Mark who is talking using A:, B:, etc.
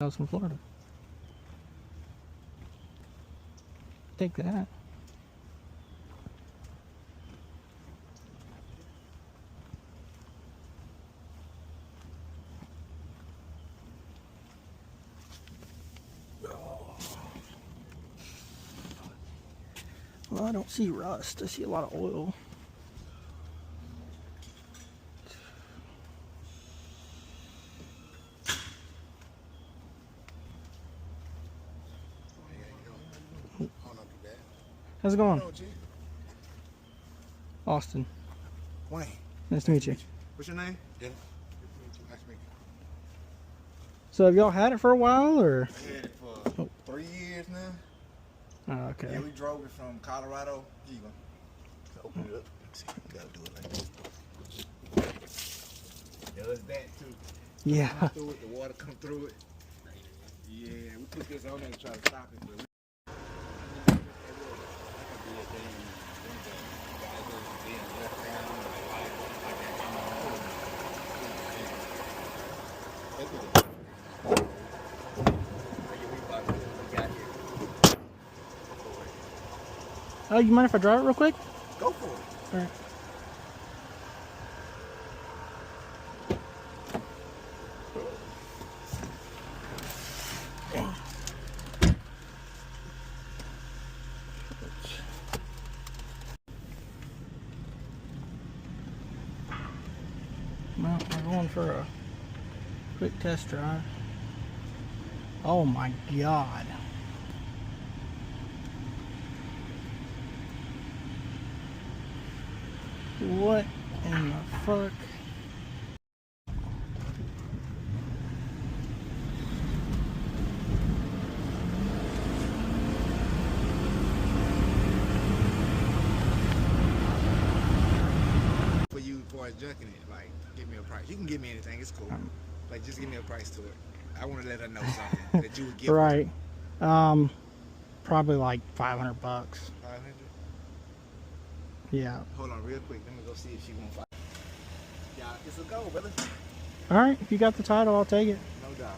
A: I was from Florida. Take that. Well, I don't see rust. I see a lot of oil. How's it going? Austin.
B: Wayne.
A: Nice to meet you.
B: What's your name? Dennis. Nice to meet you.
A: So have y'all had it for a while, or?
B: I had it for 3 years now.
A: Oh, okay.
B: Yeah, we drove it from Colorado. Here you go. Open it up. Let's see, you gotta do it like this. Does that too.
A: Yeah.
B: Come through it, the water come through it. Yeah, we put this on there to try to stop it, but
A: Oh, you mind if I drive it real quick?
B: go for it.
A: All right. Well, we're going for a quick test drive. Oh my God. What in the fuck?
B: For you, for junking it, like, give me a price. You can give me anything, it's cool. Like, just give me a price to it. I want to let her know something that you would give her.
A: Right. Probably like 500 bucks.
B: 500?
A: Yeah.
B: Hold on real quick. Let me go see if she won't fight. Yeah, it's a go, brother.
A: All right. If you got the title, I'll take it.
B: No doubt.